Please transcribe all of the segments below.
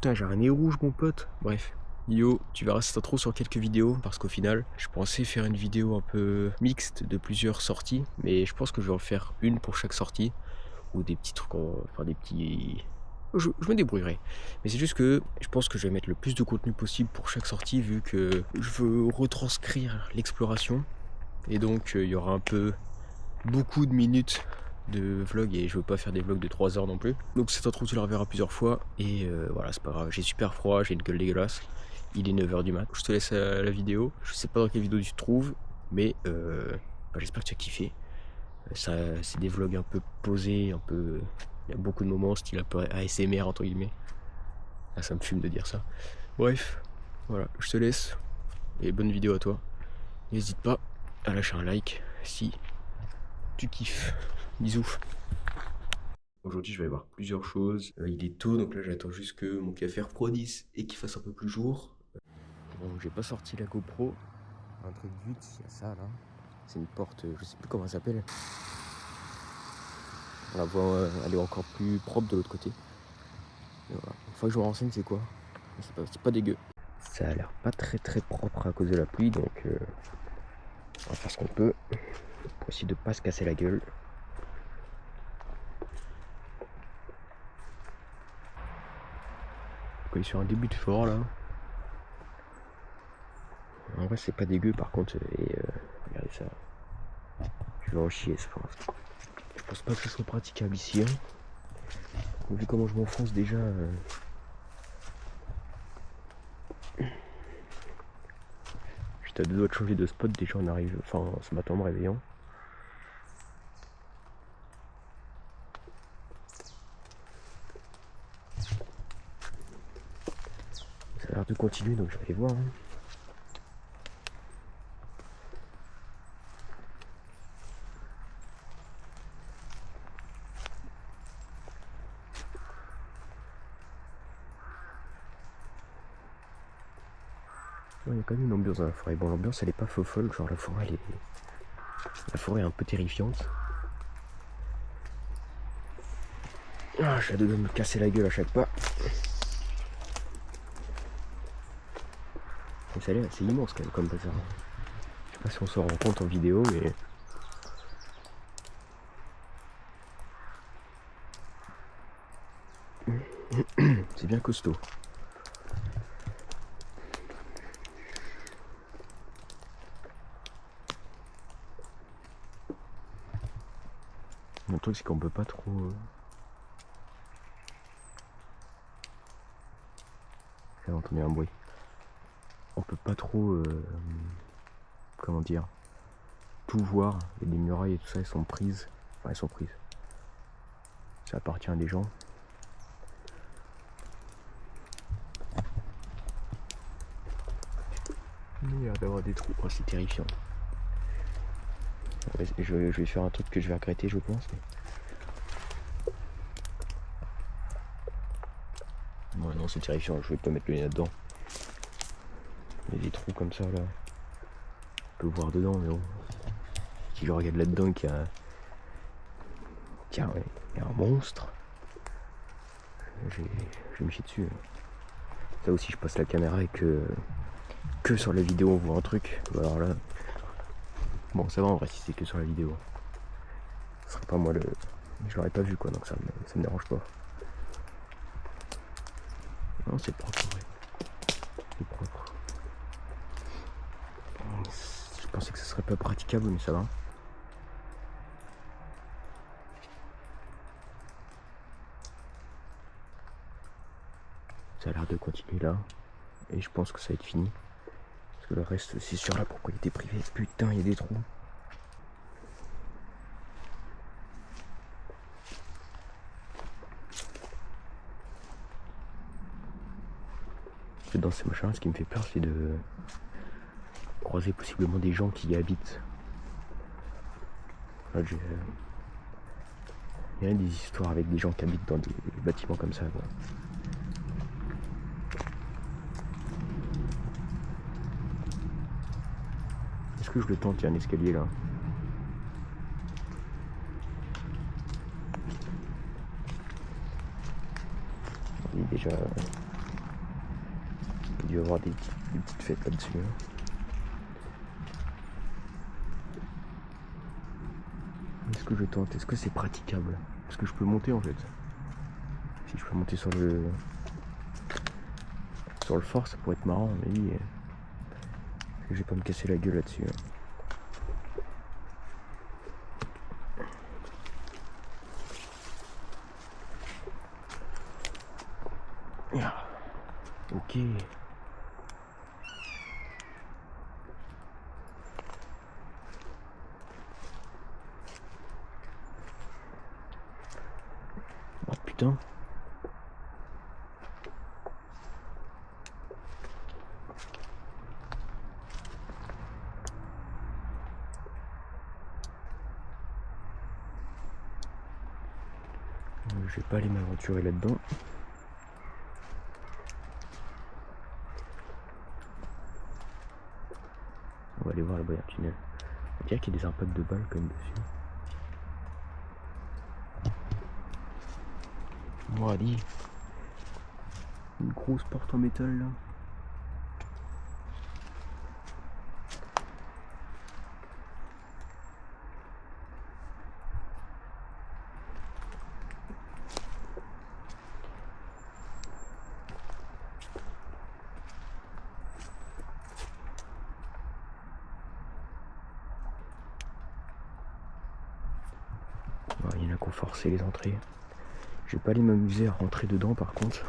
Putain, j'ai un nez rouge, mon pote. Bref. Yo, tu verras cette intro sur quelques vidéos parce qu'au final, je pensais faire une vidéo un peu mixte de plusieurs sorties, mais je pense que je vais en faire une pour chaque sortie ou des petits trucs, enfin des petits. Je me débrouillerai. Mais c'est juste que je pense que je vais mettre le plus de contenu possible pour chaque sortie vu que je veux retranscrire l'exploration et donc il y aura un peu beaucoup de minutes de vlog et je veux pas faire des vlogs de 3 heures non plus. Donc cette intro tu la reverras plusieurs fois et voilà, c'est pas grave, j'ai super froid, j'ai une gueule dégueulasse. Il est 9h du mat. Je te laisse la vidéo. Je sais pas dans quelle vidéo tu te trouves, mais j'espère que tu as kiffé. Ça, c'est des vlogs un peu posés, un peu. Il y a beaucoup de moments style un peu ASMR entre guillemets. Ah, ça me fume de dire ça. Bref, voilà, je te laisse et bonne vidéo à toi. N'hésite pas à lâcher un like si tu kiffes. Bisous. Aujourd'hui, je vais aller voir plusieurs choses. Il est tôt, donc là, j'attends juste que mon café refroidisse et qu'il fasse un peu plus jour. Bon, j'ai pas sorti la GoPro. Un truc vite, il y a ça là. C'est une porte, je sais plus comment elle s'appelle. On la voit, elle est encore plus propre de l'autre côté. Et voilà. Une fois que je me renseigne, c'est quoi? C'est pas dégueu. Ça a l'air pas très propre à cause de la pluie, donc on va faire ce qu'on peut pour essayer de pas se casser la gueule. On est sur un début de fort là. En vrai c'est pas dégueu par contre et regardez ça. Je vais en chier je pense. Je pense pas que ce soit praticable ici. Hein. Vu comment je m'enfonce déjà. J'étais à deux doigts de changer de spot déjà on arrive. Enfin ce matin en me réveillant. Ça a l'air de continuer donc je vais aller voir. Hein. Il y a quand même une ambiance dans la forêt. Bon, l'ambiance elle est pas faux folle, genre la forêt elle est. La forêt est un peu terrifiante. Ah, j'ai de me casser la gueule à chaque pas. Mais ça a l'air assez immense quand même comme bazar. Je sais pas si on s'en rend compte en vidéo, mais. C'est bien costaud. Mon truc c'est qu'on peut pas trop. J'ai entendu un bruit. On peut pas trop. Comment dire. Tout voir. Et les murailles et tout ça elles sont prises. Enfin elles sont prises. Ça appartient à des gens. Il y a l'air d'avoir des trous. Oh c'est terrifiant. Je vais faire un truc que je vais regretter je pense. Mais... Ouais non c'est terrifiant, je vais pas mettre le nez là-dedans. Il y a des trous comme ça là. On peut voir dedans mais bon. Si je regarde là-dedans qu'il y a. Tiens ouais, il y a un monstre. Je vais me chier dessus. Ça aussi je passe la caméra et que sur la vidéo on voit un truc. Alors là. Bon ça va en vrai si c'est que sur la vidéo. Ce serait pas moi le. Je l'aurais pas vu quoi donc ça me dérange pas. Non c'est propre ouais. C'est propre. Je pensais que ce serait pas praticable mais ça va. Ça a l'air de continuer là. Et je pense que ça va être fini. Parce que le reste c'est sur la propriété privée. Putain il y a des trous. Dans ces machins, ce qui me fait peur, c'est de croiser possiblement des gens qui y habitent. Là, il y a des histoires avec des gens qui habitent dans des bâtiments comme ça. Quoi. Est-ce que je le tente? Il y a un escalier là. Il est déjà dû avoir des petites fêtes là-dessus. Est-ce que je tente? Est-ce que c'est praticable? Est-ce que je peux monter en fait? Si je peux monter sur le fort, ça pourrait être marrant, mais oui, je vais pas me casser la gueule là-dessus. Ok. Oh putain. Je vais pas aller m'aventurer là-dedans. On va aller voir là-bas, il y a un tunnel. On dirait qu'il y a des impacts de balles quand même dessus. Bon, allez. Une grosse porte en métal là. Il y en a qui ont forcé les entrées. Je vais pas aller m'amuser à rentrer dedans par contre.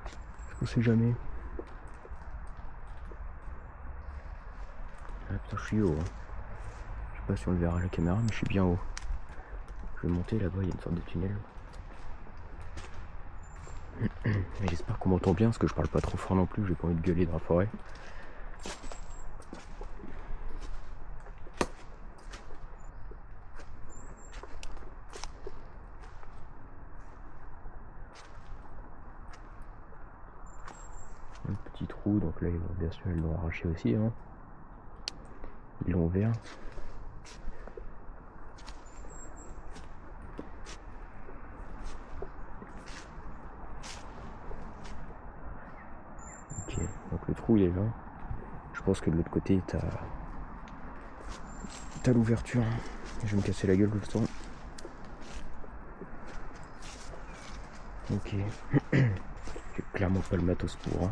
Parce qu'on sait jamais. Ah putain, je suis haut. Je sais pas si on le verra à la caméra, mais je suis bien haut. Je vais monter là-bas, il y a une sorte de tunnel. Mais j'espère qu'on m'entend bien parce que je parle pas trop fort non plus, j'ai pas envie de gueuler dans la forêt. Un petit trou, donc là bien sûr ils l'ont arraché aussi. Hein. Ils l'ont ouvert. Ok, donc le trou il est là. Je pense que de l'autre côté t'as l'ouverture. Je vais me casser la gueule tout le temps. Ok. J'ai clairement pas le matos pour. Hein.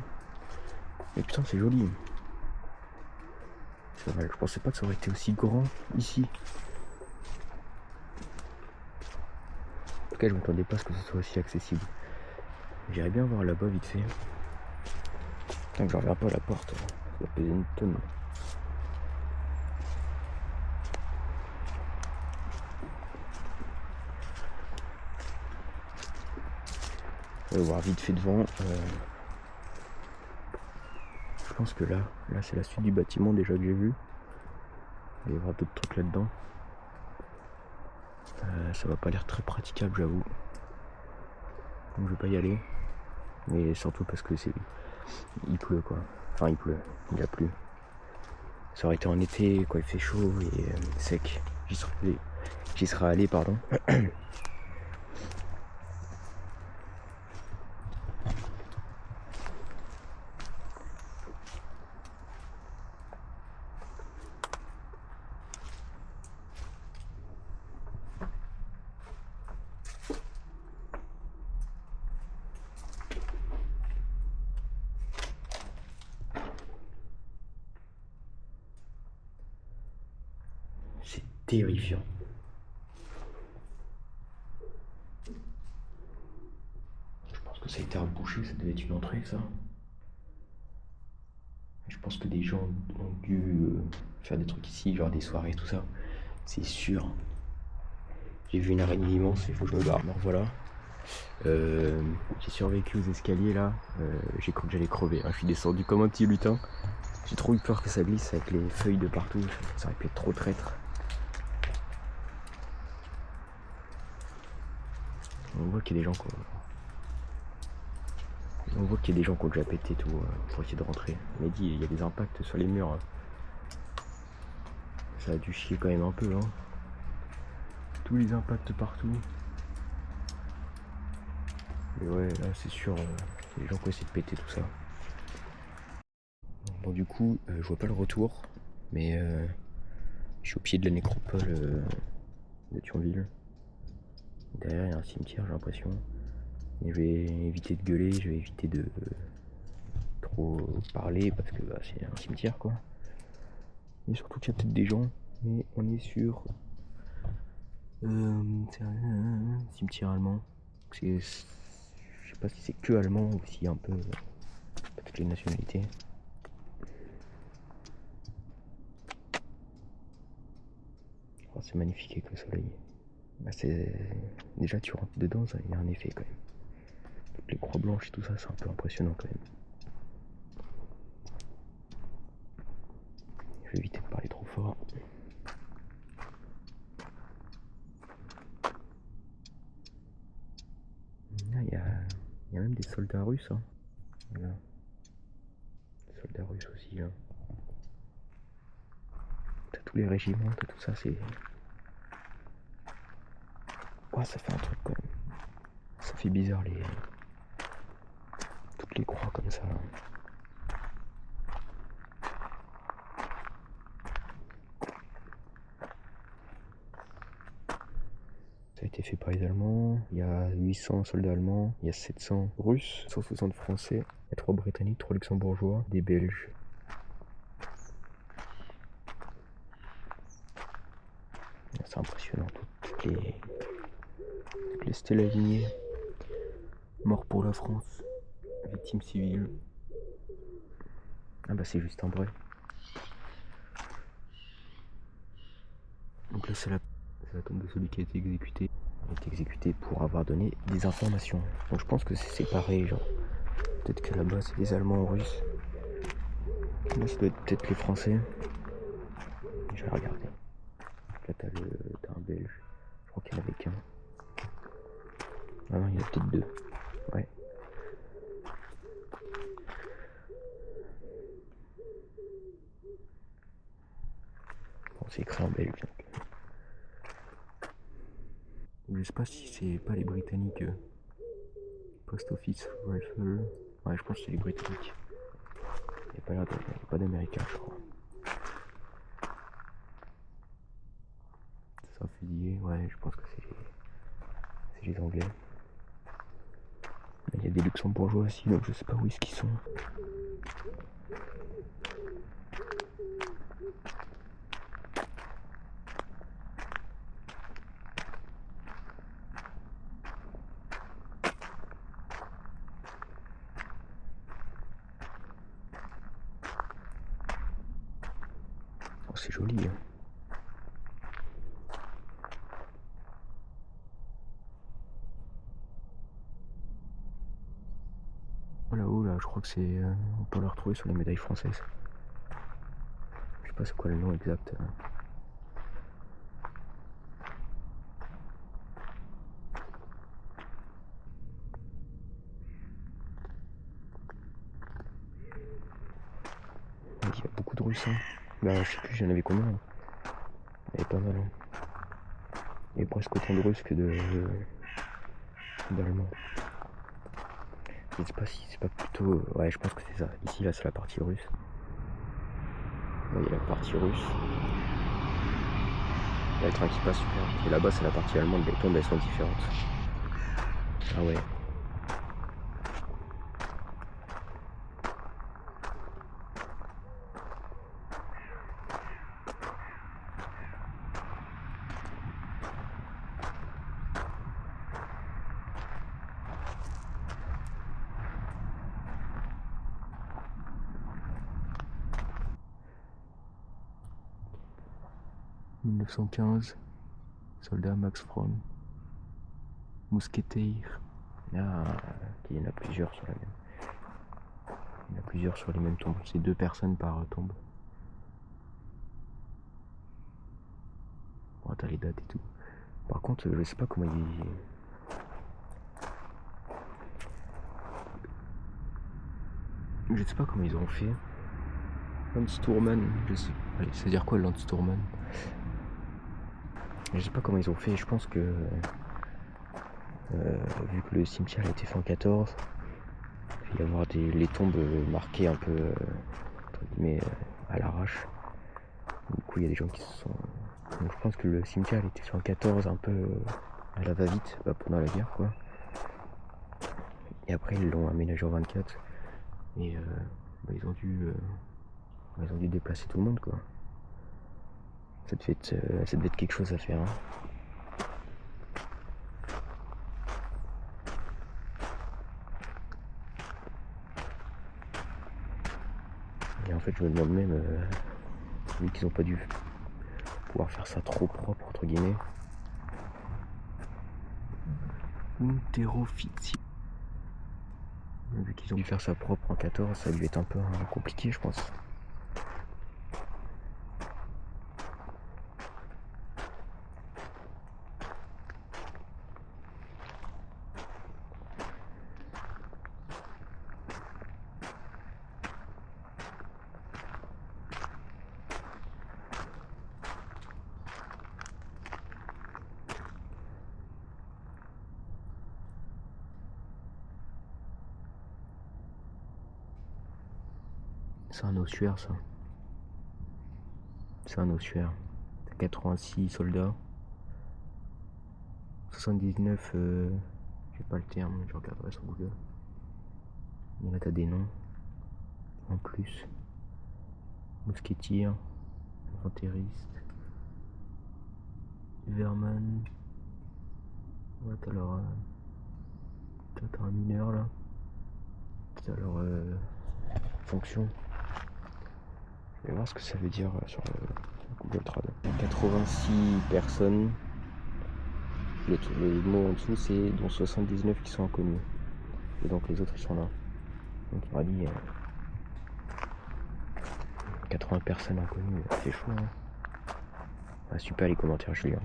Mais putain c'est joli. C'est vrai, je pensais pas que ça aurait été aussi grand ici. En tout cas je m'attendais pas à ce que ce soit aussi accessible. J'irais bien voir là-bas vite fait. Putain que je reviens pas à la porte. Ça va peser une tonne. On va voir vite fait devant. Je pense que là c'est la suite du bâtiment déjà que j'ai vu. Il va y avoir d'autres trucs là-dedans. Ça va pas l'air très praticable j'avoue. Donc je vais pas y aller. Mais surtout parce que il pleut quoi. Enfin il pleut, il a plu. Ça aurait été en été, quoi, il fait chaud et sec. J'y serais allé, pardon. C'est terrifiant. Je pense que ça a été rebouché, ça devait être une entrée ça. Je pense que des gens ont dû faire des trucs ici, genre des soirées, tout ça. C'est sûr. J'ai vu une araignée immense, il faut que je me barre. Alors voilà. J'ai survécu aux escaliers là. J'ai cru que j'allais crever. Hein. Je suis descendu comme un petit lutin. J'ai trop eu peur que ça glisse avec les feuilles de partout. Ça aurait pu être trop traître. On voit qu'il y a des gens qui ont déjà pété tout pour essayer de rentrer. Mais dit, il y a des impacts sur les murs. Ça a dû chier quand même un peu. Hein. Tous les impacts partout. Mais ouais, là c'est sûr, il y a des gens qui ont essayé de péter tout ça. Bon, du coup, je vois pas le retour, mais je suis au pied de la nécropole de Thionville. Derrière, il y a un cimetière, j'ai l'impression. Et je vais éviter de gueuler, je vais éviter de trop parler parce que c'est un cimetière, quoi. Et surtout qu'il y a peut-être des gens, mais on est sur c'est un cimetière allemand. Je sais pas si c'est que allemand ou si un peu toutes les nationalités. Oh, c'est magnifique avec le soleil. Déjà tu rentres dedans, il y a un effet quand même. Toutes les croix blanches et tout ça, c'est un peu impressionnant quand même. Je vais éviter de parler trop fort. Là, il y a même des soldats russes. Hein. Voilà. Des soldats russes aussi. Là. T'as tous les régiments, t'as tout ça, c'est. Ouais, ça fait un truc quand même. Ça fait bizarre toutes les croix comme ça. Là. Ça a été fait par les Allemands. Il y a 800 soldats allemands, il y a 700 russes, 160 français, il y a 3 britanniques, 3 luxembourgeois, des belges. C'est impressionnant, toutes les stèles alignées. Mort pour la France, victimes civiles. Ah bah c'est juste un vrai. Donc là c'est la tombe de celui qui a été exécuté. Il a été exécuté pour avoir donné des informations. Donc je pense que c'est séparé, genre. Peut-être que là-bas c'est des Allemands ou Russes. Là ça doit être peut-être les Français. Je vais regarder. Là t'as un Belge. Je crois qu'il y en avait qu'un. Ah non, il y en a peut-être deux. Ouais. Bon, c'est écrit en belge. Je sais pas si c'est pas les Britanniques. Post Office Rifle. Ouais, je pense que c'est les Britanniques. Il n'y a pas d'Américains, je crois. C'est un fusillé. Ouais, je pense que c'est les Anglais. Il y a des Luxembourgeois aussi, donc je sais pas où est-ce qu'ils sont. Oh, c'est joli. Hein. Oh là-haut, là, je crois que c'est. On peut le retrouver sur les médailles françaises. Je sais pas c'est quoi le nom exact. Il y a beaucoup de Russes. Hein. Bah, je sais plus, j'en avais combien. Hein. Il y avait pas mal. Hein. Il y avait presque autant de Russes que d'Allemands. Je sais pas si c'est pas plutôt. Ouais, je pense que c'est ça. Ici, là, c'est la partie russe. Là, il y a la partie russe. Il y a le train qui passe super. Et là-bas, c'est la partie allemande. Les tombes, elles sont différentes. Ah ouais. « 1915, soldat Max Fromm, mousquetaire. » Ah, il y en a plusieurs sur la même. Il y en a plusieurs sur les mêmes tombes. C'est 2 personnes par tombe. Bon, t'as les dates et tout. Par contre, je sais pas comment ils. Je sais pas comment ils ont fait. Landsturman, je sais. Allez, ça veut dire quoi Landsturman? Je sais pas comment ils ont fait. Je pense que. Vu que le cimetière a été fait en 14, il va y avoir les tombes marquées un peu entre guillemets à l'arrache. Du coup il y a des gens qui se sont... Donc je pense que le cimetière il était sur un 14 un peu à la va-vite, pendant la guerre quoi. Et après ils l'ont aménagé en 24 et ils ont dû déplacer tout le monde quoi. Ça devait être quelque chose à faire. Hein. Et en fait je me demande même, vu qu'ils ont pas dû pouvoir faire ça trop propre entre guillemets. Unteroffizier. Vu qu'ils ont dû faire ça propre en 14, ça a dû être un peu compliqué je pense. C'est un ossuaire ça. C'est un ossuaire. T'as 86 soldats. 79, j'ai pas le terme, je regarderai sur Google. Et là t'as des noms. En plus. Mousquetier, inventairiste, Verman. Ouais, t'as leur. T'as un mineur là. T'as leur fonction. Je vais voir ce que ça veut dire sur Google Trad. 86 personnes. Le mot en dessous c'est dont 79 qui sont inconnus. Et donc les autres ils sont là. Donc il m'a dit 80 personnes inconnues, c'est chaud hein. Ah, super les commentaires je lis hein.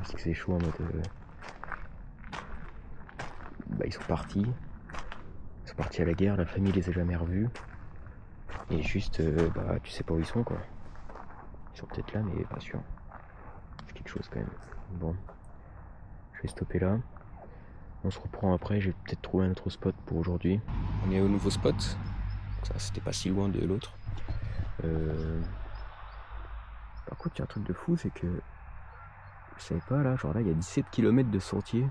C'est que c'est chaud en mode ils sont partis. Ils sont partis à la guerre, la famille les a jamais revus. Et juste tu sais pas où ils sont quoi. Ils sont peut-être là mais pas sûr. C'est quelque chose quand même. Bon. Je vais stopper là. On se reprend après, j'ai peut-être trouvé un autre spot pour aujourd'hui. On est au nouveau spot. Ça c'était pas si loin de l'autre. Par contre il y a un truc de fou, c'est que je savais pas là, genre là il y a 17 km de sentiers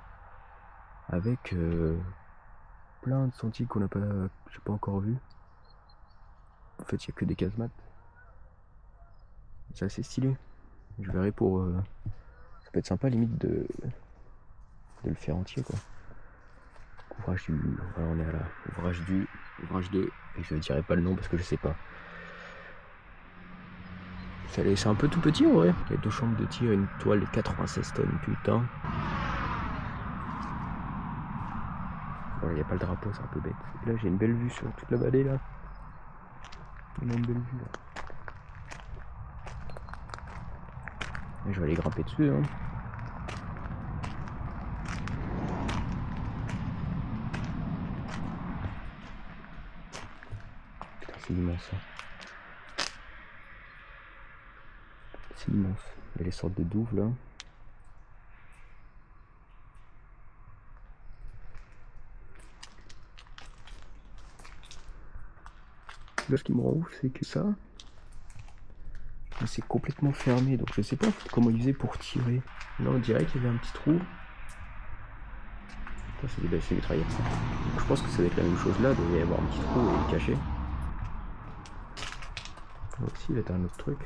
avec plein de sentiers qu'on n'a pas, j'ai pas encore vu. En fait il y a que des casemates. C'est assez stylé. Je verrai pour. Ça peut être sympa limite de le faire entier quoi. Ouvrage du. Voilà, on est à la ouvrage 2. Et je ne dirai pas le nom parce que je sais pas. C'est un peu tout petit en vrai. Il y a 2 chambres de tir et une toile de 96 tonnes, putain. Bon, il n'y a pas le drapeau, c'est un peu bête. Et là j'ai une belle vue sur toute la vallée là. On a une belle vue là. Et je vais aller grimper dessus hein. Putain c'est immense hein. C'est immense. Il y a les sortes de douves là. Là ce qui me rend ouf c'est que ça c'est complètement fermé donc je sais pas comment ils faisaient pour tirer. Là on dirait qu'il y avait un petit trou. Ça c'est des mitraillettes. Je pense que ça va être la même chose là, il doit y avoir un petit trou et il est caché. Là aussi il va être un autre truc.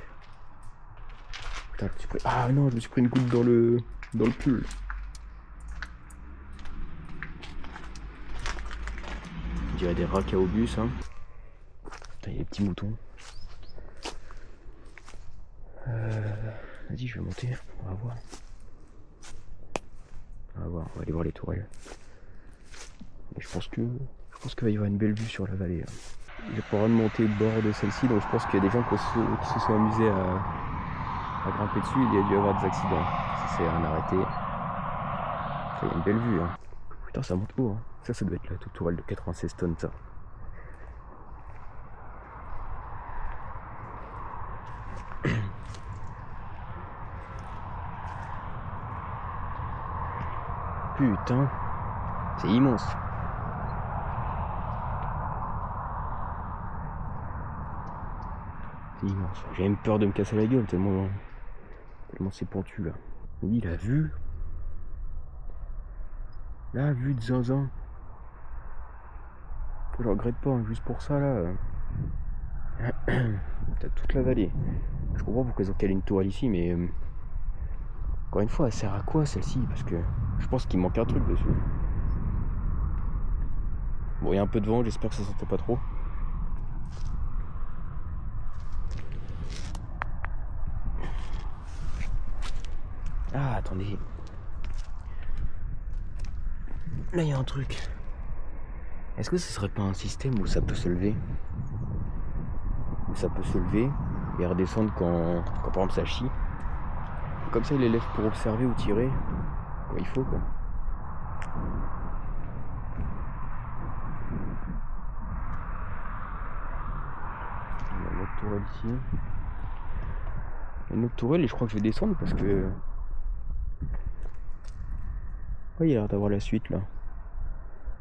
Putain, ah non, je me suis pris une goutte dans le pull. On dirait des rats au bus hein. Putain, il y a des petits moutons. Vas-y, je vais monter, on va voir. On va aller voir les tourelles. Et je pense qu'il va y avoir une belle vue sur la vallée. J'ai pas le droit de monter au bord de celle-ci, donc je pense qu'il y a des gens qui se sont amusés à grimper dessus. Il y a dû y avoir des accidents. Ça c'est un arrêté. Il y a une belle vue. Hein. Putain, ça monte haut. Hein. Ça doit être la tourelle de 96 tonnes, ça. Putain, c'est immense. immense. J'ai même peur de me casser la gueule tellement c'est pentu là. Il dit la vue de zinzin. Je regrette pas, hein, juste pour ça là. T'as toute la vallée. Je comprends pourquoi ils ont calé une tourelle ici, mais encore une fois, elle sert à quoi celle-ci? Parce que je pense qu'il manque un truc dessus. Bon, il y a un peu de vent, j'espère que ça s'entend pas trop. Ah, attendez. Là, il y a un truc. Est-ce que ce serait pas un système où ça peut se lever? Où ça peut se lever et redescendre quand par exemple ça chie. Comme ça, il les lève pour observer ou tirer quand il faut, quoi. Il y a une autre tourelle ici. Une autre tourelle et je crois que je vais descendre parce que... Ouais, il y a l'air d'avoir la suite là.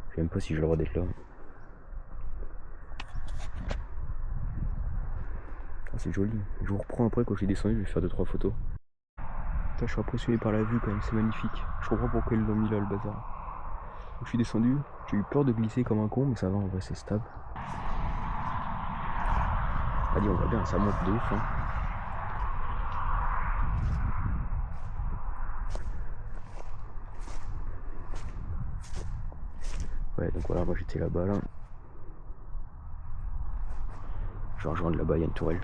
Je sais même pas si j'ai le droit d'être là. Ah, c'est joli. Je vous reprends après quand je suis descendu, je vais faire 2-3 photos. Putain, je suis impressionné par la vue quand même, c'est magnifique. Je comprends pourquoi ils l'ont mis là le bazar. Donc, je suis descendu, j'ai eu peur de glisser comme un con, mais ça va, en vrai c'est stable. Allez, on voit bien, ça monte de ouf. Hein. Ouais, donc voilà, moi j'étais là-bas là. Je vais rejoindre là-bas, il y a une tourelle.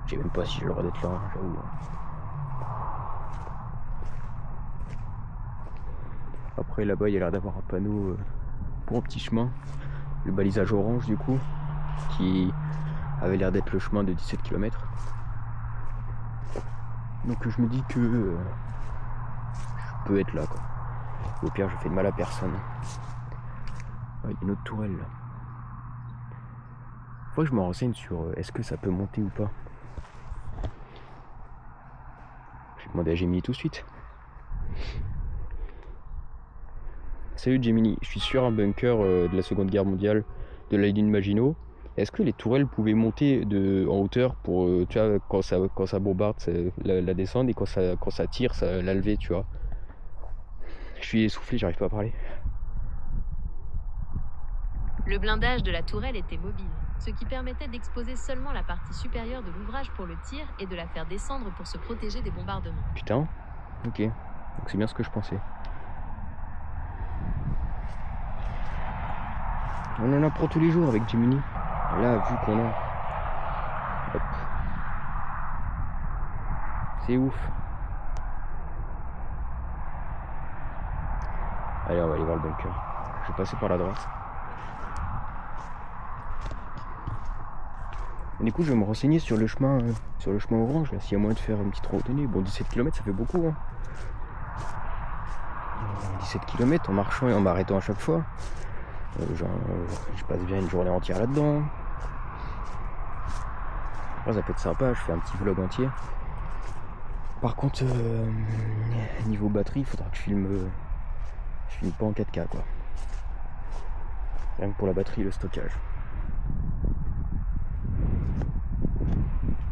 Je sais même pas si j'ai le droit d'être là, j'avoue. Après là-bas, il y a l'air d'avoir un panneau pour un petit chemin. Le balisage orange du coup, qui avait l'air d'être le chemin de 17 km. Donc je me dis que je peux être là quoi. Au pire, je fais de mal à personne. Ouais, il y a une autre tourelle là. Faut que je me renseigne sur est-ce que ça peut monter ou pas. Je vais demander à Gemini tout de suite. Salut Gemini, je suis sur un bunker de la Seconde Guerre mondiale de la ligne Maginot. Est-ce que les tourelles pouvaient monter en hauteur pour, tu vois, quand ça bombarde, la descendre et quand ça tire, la lever, tu vois? Je suis essoufflé, j'arrive pas à parler. Le blindage de la tourelle était mobile, ce qui permettait d'exposer seulement la partie supérieure de l'ouvrage pour le tir et de la faire descendre pour se protéger des bombardements. Putain, ok, donc c'est bien ce que je pensais. On en apprend tous les jours avec Gemini. Là, vu qu'on a... Hop. C'est ouf. Allez, on va aller voir le bunker. Je vais passer par la droite. Et du coup, je vais me renseigner sur le chemin orange, là, s'il y a moyen de faire une petite randonnée. Bon, 17 km, ça fait beaucoup, hein. 17 km en marchant et en m'arrêtant à chaque fois. Je passe bien une journée entière là-dedans. Après, ça peut être sympa, je fais un petit vlog entier. Par contre, niveau batterie, il faudra que je filme pas en 4K, quoi. Rien que pour la batterie et le stockage.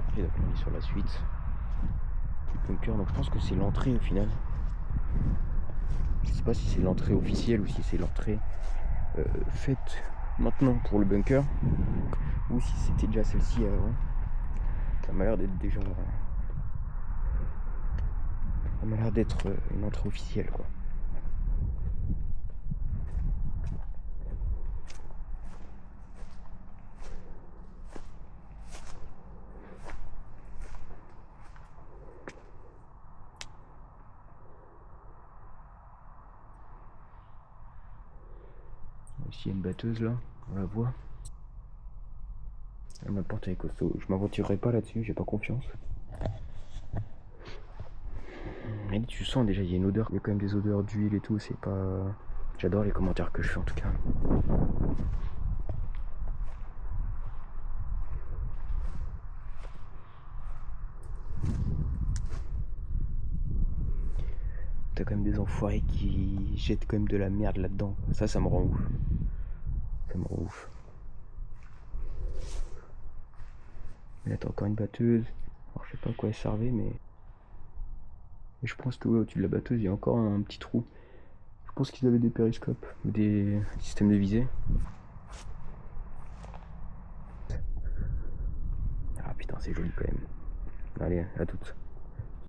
Ok, donc on est sur la suite du bunker, donc je pense que c'est l'entrée au final. Je sais pas si c'est l'entrée officielle ou si c'est l'entrée faite maintenant pour le bunker ou si c'était déjà celle-ci avant. Ça m'a l'air d'être déjà... Ça m'a l'air d'être une entrée officielle, quoi. Ici il y a une batteuse là, on la voit. Ma porte est costaud, je m'aventurerai pas là-dessus, j'ai pas confiance. Mais tu sens déjà, il y a une odeur, il y a quand même des odeurs d'huile et tout, c'est pas... J'adore les commentaires que je fais en tout cas. T'as quand même des enfoirés qui jettent quand même de la merde là-dedans. Ça me rend ouf. Ça me rend ouf. Là t'as encore une batteuse. Alors je sais pas à quoi elle servait, mais je pense que ouais, au-dessus de la batteuse il y a encore un petit trou. Je pense qu'ils avaient des périscopes ou des systèmes de visée. Ah putain c'est joli quand même. Allez, à toutes.